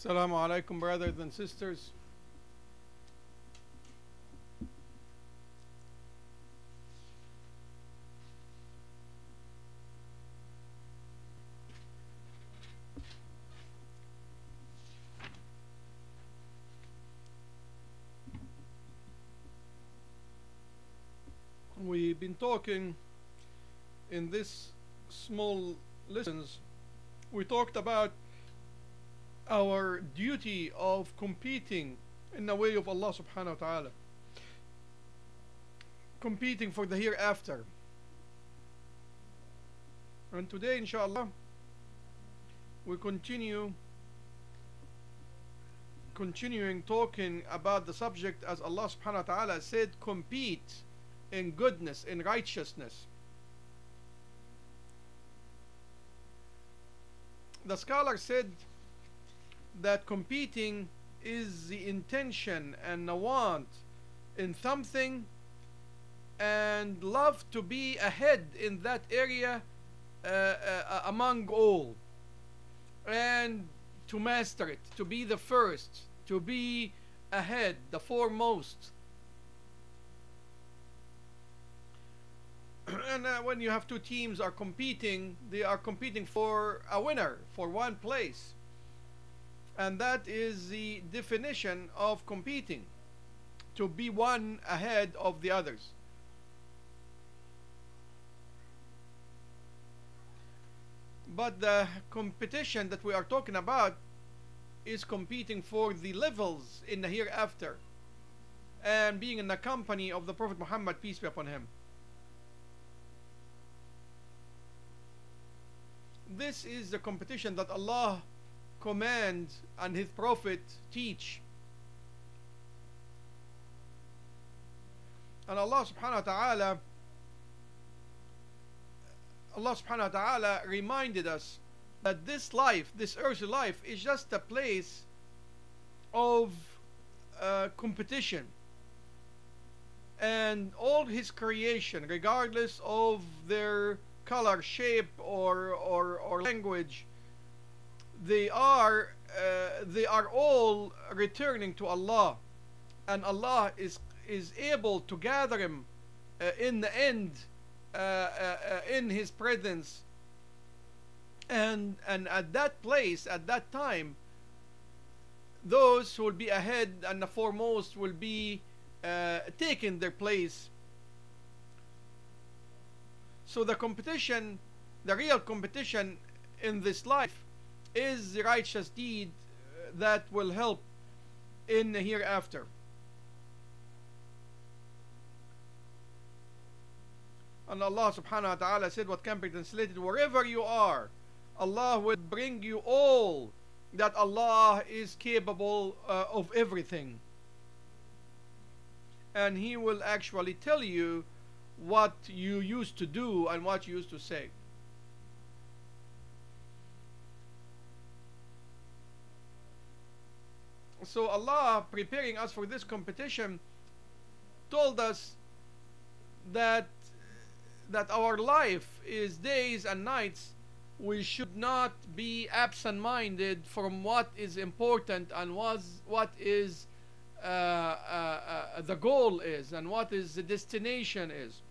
Assalamu alaikum, brothers and sisters. We've been talking in this small lessons. We talked about our duty of competing in the way of Allah subhanahu wa ta'ala, competing for the hereafter. And today, inshallah, we continuing talking about the subject as Allah subhanahu wa ta'ala said, compete in goodness, in righteousness. The scholar said that competing is the intention and the want in something and love to be ahead in that area among all, and to master it, to be the first, to be ahead, the foremost. And when you have two teams are competing, they are competing for a winner, for one place. And that is the definition of competing, to be one ahead of the others. But the competition that we are talking about is competing for the levels in the hereafter and being in the company of the Prophet Muhammad, peace be upon him. This is the competition that Allah commands and His Prophet teach. And Allah subhanahu wa ta'ala reminded us that this life, this earthly life, is just a place of competition. And all His creation, regardless of their color, shape, or language, they are all returning to Allah, and Allah is able to gather them in the end in His presence, and at that place, at that time, those who will be ahead and the foremost will be taking their place. So the competition, the real competition in this life, is the righteous deed that will help in the hereafter. And Allah subhanahu wa ta'ala said, what can be translated, wherever you are, Allah will bring you all, that Allah is capable of everything. And He will actually tell you what you used to do and what you used to say. So Allah, preparing us for this competition, told us that our life is days and nights. We should not be absent-minded from what is important and what is the goal is, and what is the destination is.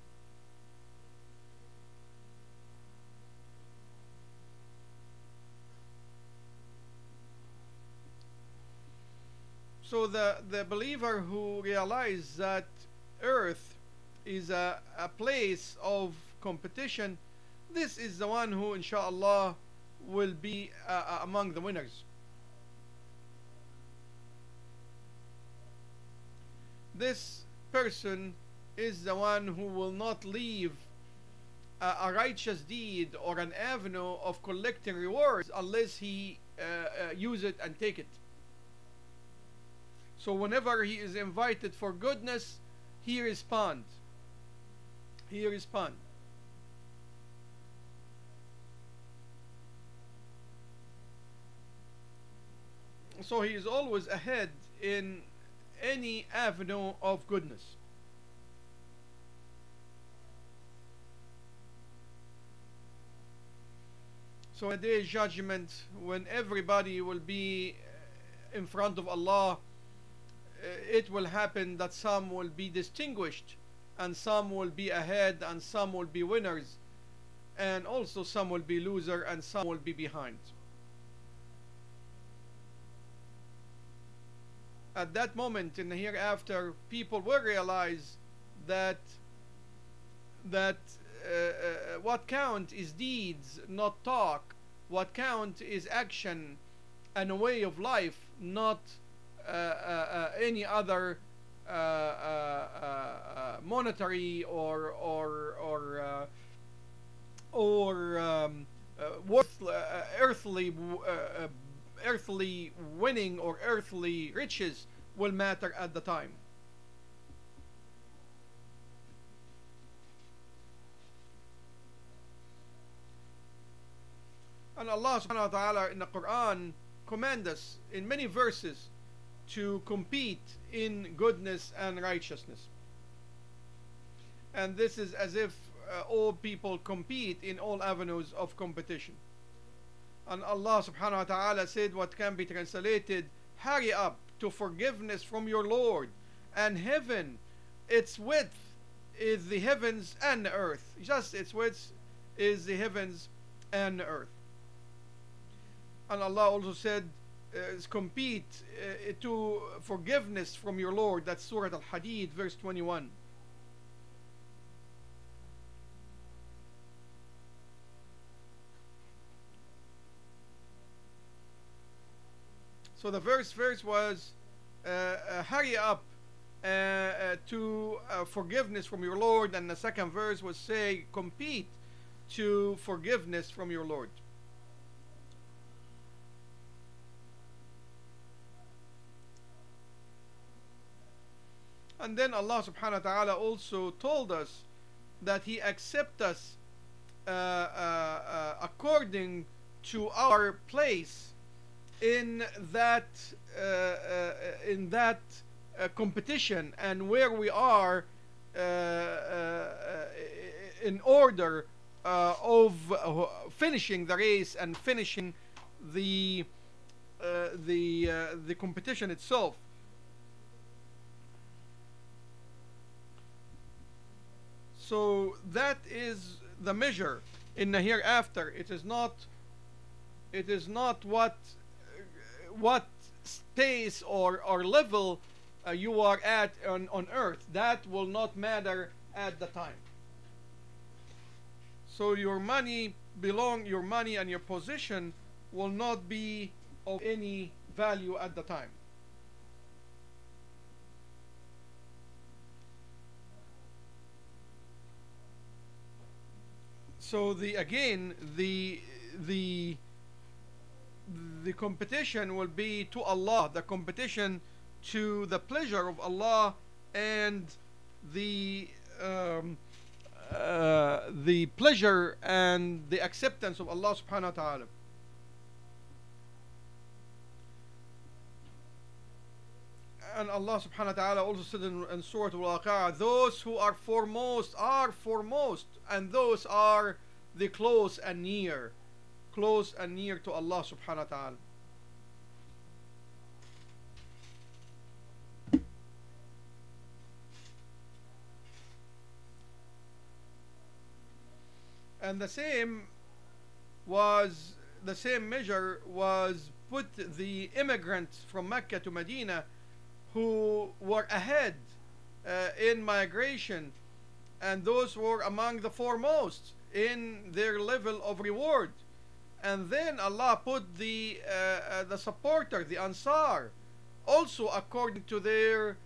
So the believer who realizes that earth is a place of competition, this is the one who inshallah will be among the winners. This person is the one who will not leave a righteous deed or an avenue of collecting rewards unless he use it and take it. So whenever he is invited for goodness, he responds. He responds. So he is always ahead in any avenue of goodness. So a day of judgment, when everybody will be in front of Allah, it will happen that some will be distinguished, and some will be ahead, and some will be winners, and also some will be loser, and some will be behind. At that moment in the hereafter, people will realize that what count is deeds, not talk. What count is action and a way of life, not any other monetary or worth earthly winning or earthly riches will matter at the time. And Allah subhanahu wa ta'ala in the Quran commands us in many verses to compete in goodness and righteousness. And this is as if all people compete in all avenues of competition. And Allah subhanahu wa ta'ala said, what can be translated, hurry up to forgiveness from your Lord, and heaven, its width is the heavens and the earth. Just its width is the heavens and the earth. And Allah also said, compete to forgiveness from your Lord. That's Surah Al-Hadid, verse 21. So the first verse was hurry up to forgiveness from your Lord, and the second verse was say compete to forgiveness from your Lord. And then Allah subhanahu wa ta'ala also told us that He accepts us according to our place in that competition, and where we are in order of finishing the race and finishing the competition itself. So that is the measure in the hereafter. It is not what space or level you are at on earth. That will not matter at the time. So your money and your position will not be of any value at the time. So the competition will be to Allah, the competition to the pleasure of Allah, and the pleasure and the acceptance of Allah subhanahu wa ta'ala. And Allah subhanahu wa ta'ala also said in Surah Al-Waqi'ah, those who are foremost, and those are the close and near to Allah subhanahu wa ta'ala. And the same measure was put the immigrants from Mecca to Medina who were ahead in migration, and those were among the foremost in their level of reward. And then Allah put the supporter, the Ansar, also according to their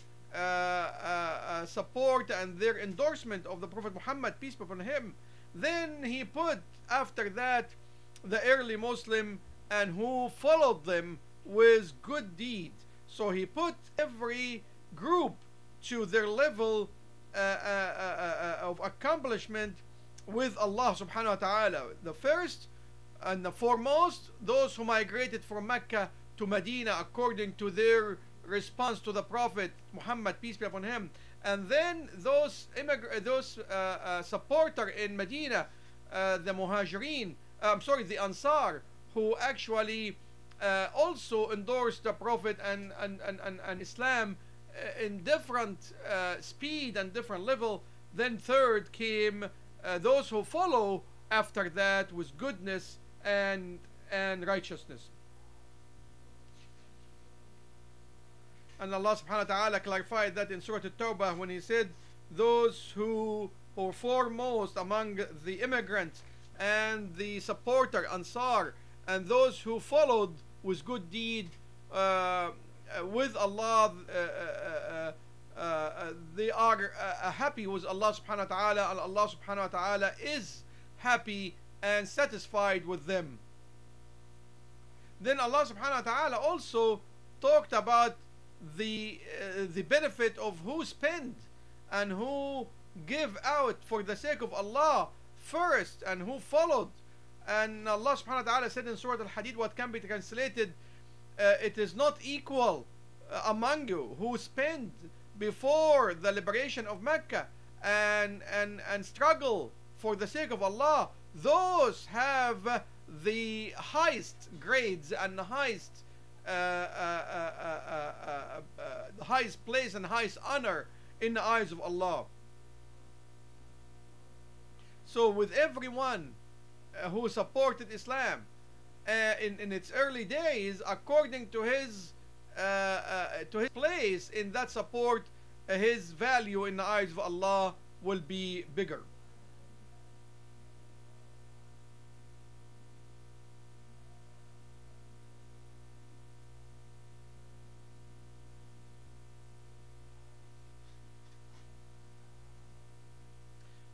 support and their endorsement of the Prophet Muhammad, peace be upon him. Then He put after that the early Muslim and who followed them with good deed. So He put every group to their level of accomplishment with Allah subhanahu wa ta'ala. The first and the foremost, those who migrated from Mecca to Medina according to their response to the Prophet Muhammad, peace be upon him. And then those supporter in Medina, the Muhajirin, the Ansar, who actually also endorsed the Prophet and Islam in different speed and different level. Then third came those who follow after that with goodness and righteousness. And Allah subhanahu wa ta'ala clarified that in Surah At-Tawbah when He said, those who were foremost among the immigrants and the supporter Ansar and those who followed with good deed with Allah, they are happy with Allah subhanahu wa ta'ala, and Allah subhanahu wa ta'ala is happy and satisfied with them. Then Allah subhanahu wa ta'ala also talked about the benefit of who spend and who give out for the sake of Allah first and who followed. And Allah subhanahu wa ta'ala said in Surah Al-Hadid, what can be translated, it is not equal among you who spend before the liberation of Mecca and struggle for the sake of Allah. Those have the highest grades and the highest place and highest honor in the eyes of Allah. So with everyone who supported Islam in its early days, according to his place in that support, his value in the eyes of Allah will be bigger.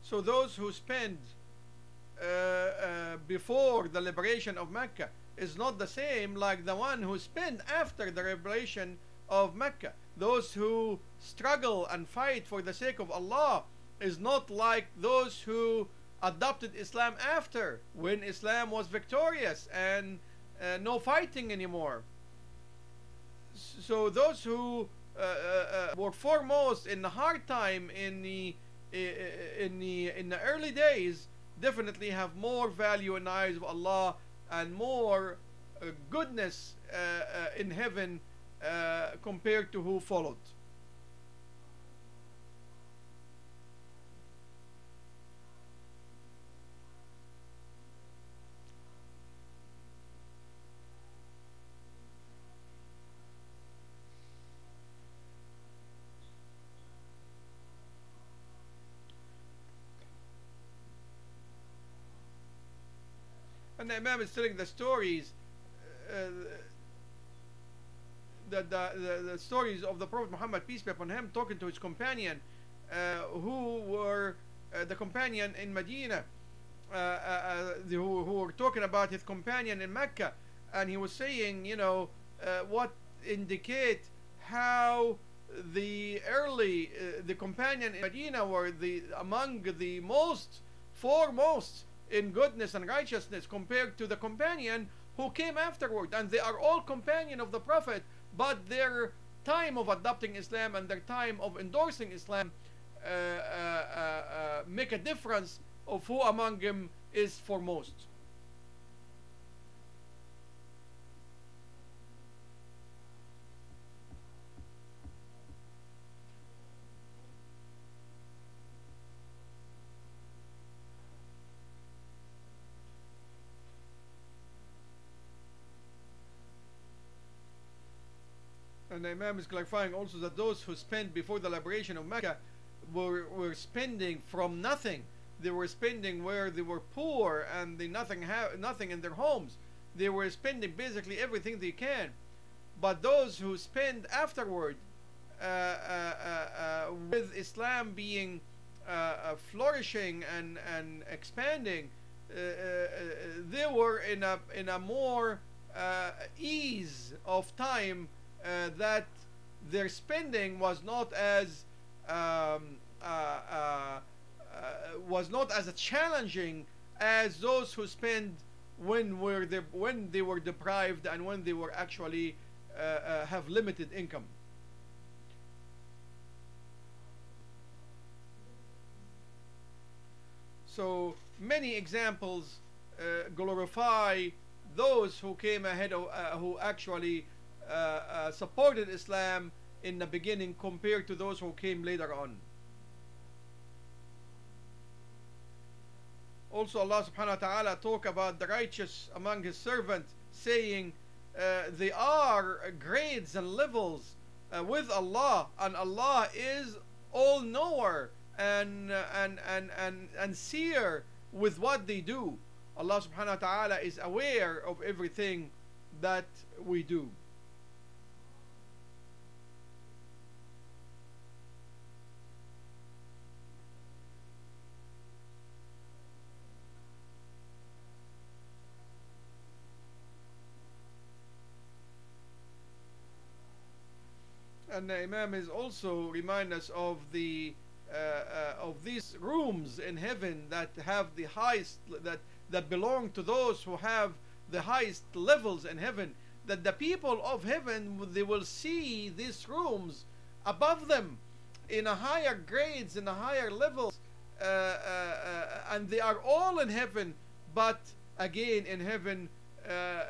So those who spend before the liberation of Mecca is not the same like the one who spent after the liberation of Mecca. Those who struggle and fight for the sake of Allah is not like those who adopted Islam after, when Islam was victorious and no fighting anymore. So those who were foremost in the hard time in the early days definitely have more value in the eyes of Allah and more goodness in heaven compared to who followed. And the Imam is telling the stories, the stories of the Prophet Muhammad, peace be upon him, talking to his companion, who were the companion in Medina, who were talking about his companion in Mecca, and he was saying, you know, what indicate how the early the companion in Medina were among the most foremost in goodness and righteousness compared to the companion who came afterward. And they are all companion of the Prophet, but their time of adopting Islam and their time of endorsing Islam make a difference of who among them is foremost. And the Imam is clarifying also that those who spent before the liberation of Mecca were spending from nothing. They were spending where they were poor and they nothing in their homes. They were spending basically everything they can. But those who spend afterward, with Islam being flourishing and expanding, they were in a more ease of time. That their spending was not as challenging as those who spend when they were deprived and when they were actually have limited income. So many examples glorify those who came ahead of who actually supported Islam in the beginning compared to those who came later on. Also, Allah subhanahu wa ta'ala talk about the righteous among his servants, saying they are grades and levels with Allah, and Allah is all knower and seer with what they do. Allah subhanahu wa ta'ala is aware of everything that we do. And the Imam is also remind us of these rooms in heaven that have the highest, that belong to those who have the highest levels in heaven. That the people of heaven, they will see these rooms above them in a higher grades, in a higher levels, and they are all in heaven. But again, in heaven,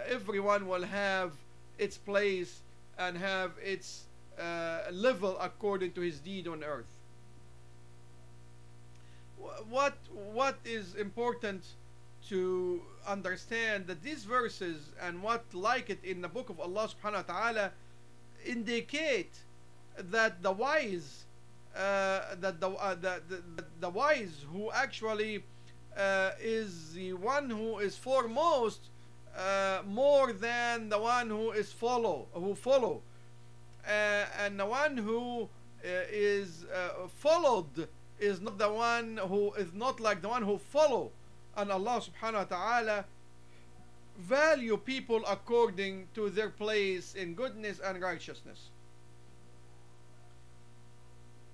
everyone will have its place and have its level according to his deed on earth. What is important to understand, that these verses and what like it in the book of Allah subhanahu wa ta'ala indicate that the wise the wise who actually is the one who is foremost more than the one who is follow, and the one who is followed is not the one who is not like the one who follow. And Allah subhanahu wa ta'ala value people according to their place in goodness and righteousness.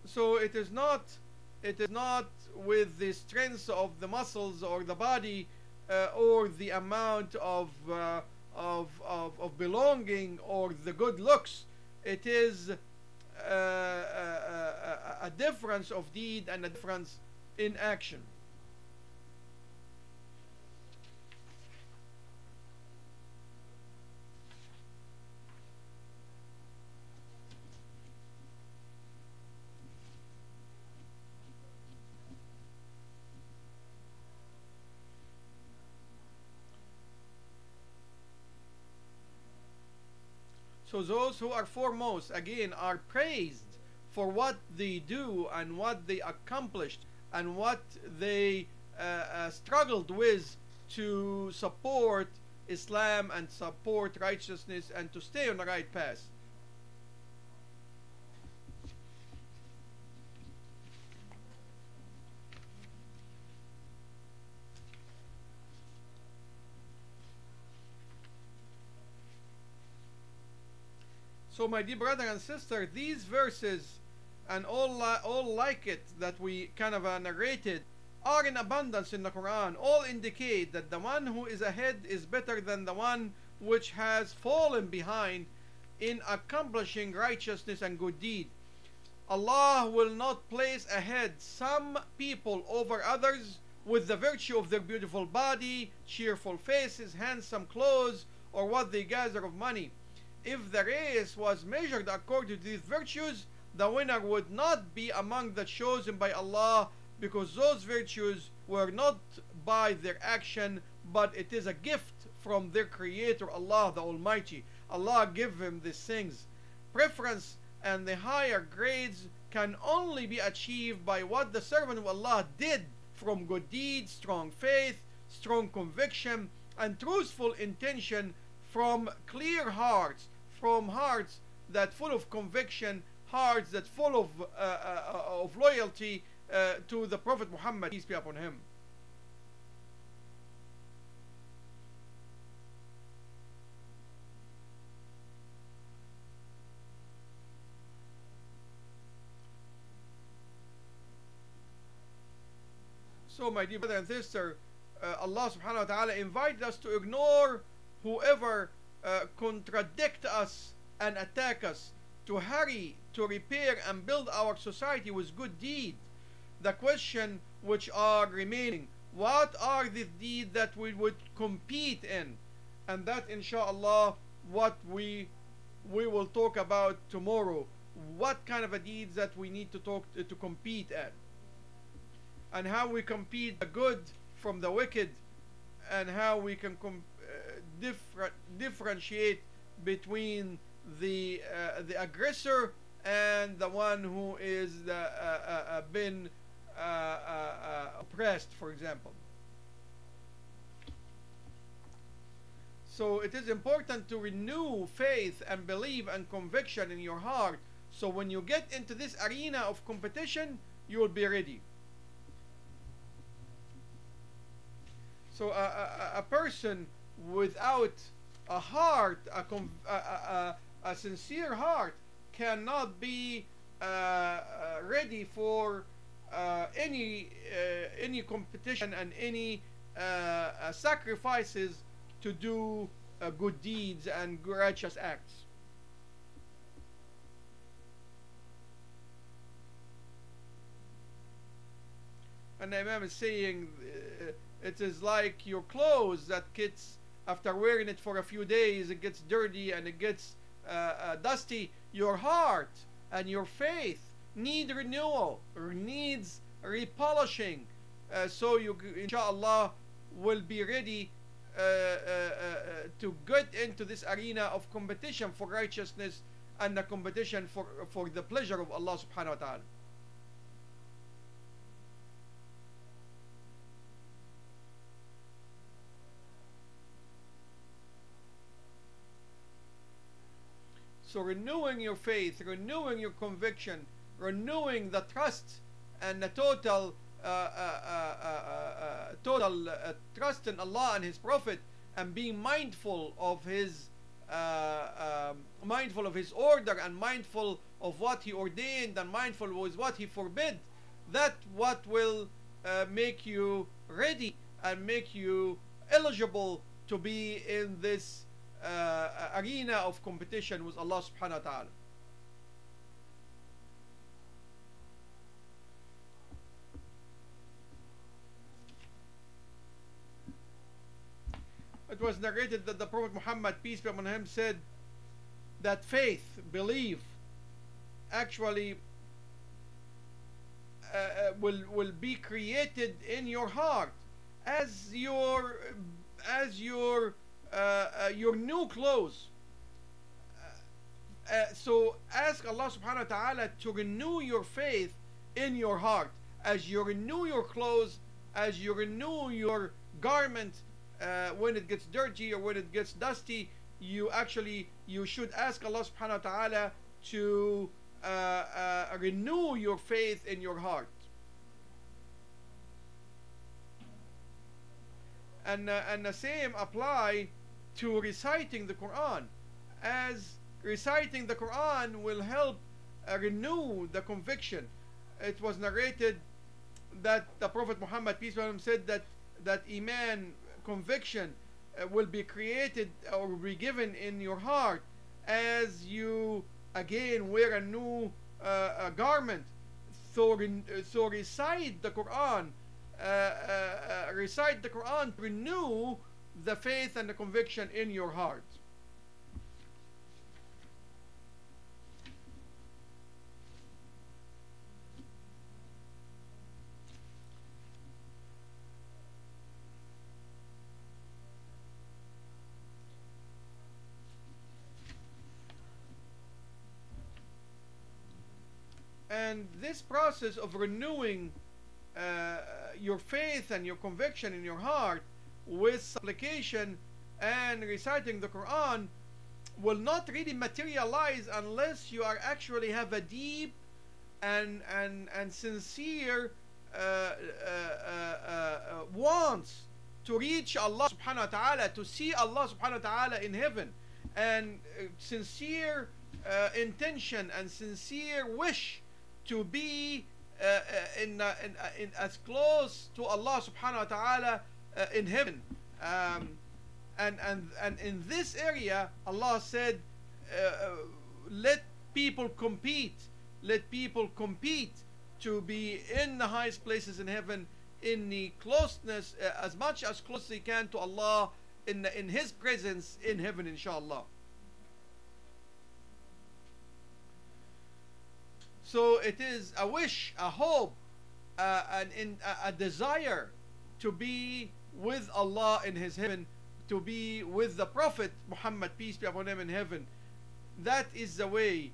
So it is not with the strength of the muscles or the body or the amount of belonging or the good looks. It is a difference of deed and a difference in action. So those who are foremost, again, are praised for what they do and what they accomplished and what they struggled with to support Islam and support righteousness and to stay on the right path. So my dear brother and sister, these verses and all like it that we kind of narrated are in abundance in the Quran. All indicate that the one who is ahead is better than the one which has fallen behind in accomplishing righteousness and good deed. Allah will not place ahead some people over others with the virtue of their beautiful body, cheerful faces, handsome clothes, or what they gather of money. If the race was measured according to these virtues, the winner would not be among the chosen by Allah, because those virtues were not by their action, but it is a gift from their Creator, Allah the Almighty. Allah give him these things. Preference and the higher grades can only be achieved by what the servant of Allah did from good deeds, strong faith, strong conviction, and truthful intention, from clear hearts, from hearts that full of conviction, hearts that full of loyalty to the Prophet Muhammad, peace be upon him. So my dear brother and sister, Allah subhanahu wa ta'ala invited us to ignore whoever contradict us and attack us, to hurry to repair and build our society with good deed. The question which are remaining, what are the deeds that we would compete in? And that, inshallah, what we will talk about tomorrow. What kind of a deeds that we need to to compete at, and how we compete the good from the wicked, and how we can differentiate between the aggressor and the one who is been oppressed, for example. So it is important to renew faith and belief and conviction in your heart. So when you get into this arena of competition, you will be ready. So a person without a heart, a sincere heart, cannot be ready for any competition and any sacrifices to do good deeds and righteous acts. And the Imam is saying it is like your clothes that gets, after wearing it for a few days, it gets dirty and it gets dusty. Your heart and your faith need renewal, or needs repolishing, so you, inshallah, will be ready to get into this arena of competition for righteousness and the competition for the pleasure of Allah subhanahu wa ta'ala. So renewing your faith, renewing your conviction, renewing the trust and the total trust in Allah and His Prophet, and being mindful of His order, and mindful of what He ordained, and mindful with what He forbid. That what will make you ready and make you eligible to be in this arena of competition with Allah subhanahu wa ta'ala. It was narrated that the Prophet Muhammad, peace be upon him, said that faith, belief, actually will be created in your heart as your new clothes. So ask Allah subhanahu wa ta'ala to renew your faith in your heart, as you renew your clothes, as you renew your garment. When it gets dirty or when it gets dusty, you should ask Allah subhanahu wa ta'ala to renew your faith in your heart. And the same apply to reciting the Quran, as reciting the Quran will help renew the conviction. It was narrated that the Prophet Muhammad, peace be upon him, said that Iman, conviction, will be created or will be given in your heart as you again wear a new garment. So recite the Quran, recite the Quran, renew the faith and the conviction in your heart. And this process of renewing your faith and your conviction in your heart with supplication and reciting the Quran will not really materialize unless you are actually have a deep and sincere wants to reach Allah subhanahu wa ta'ala, to see Allah subhanahu wa ta'ala in heaven, and sincere intention and sincere wish to be in as close to Allah subhanahu wa ta'ala in heaven. And in this area, Allah said, let people compete. Let people compete to be in the highest places in heaven, in the closeness, as much as close they can to Allah, in his presence in heaven, inshallah. So it is a wish, a hope, a desire to be with Allah in his heaven, to be with the Prophet Muhammad, peace be upon him, in heaven. That is the way.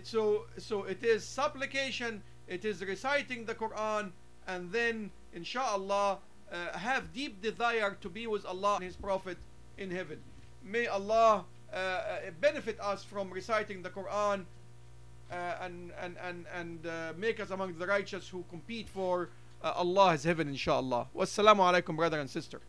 So it is supplication, it is reciting the Quran, and then inshallah have deep desire to be with Allah and his Prophet in heaven. May Allah benefit us from reciting the Quran, and make us among the righteous who compete for Allah's heaven, inshallah. Wassalamu alaikum, brother and sister.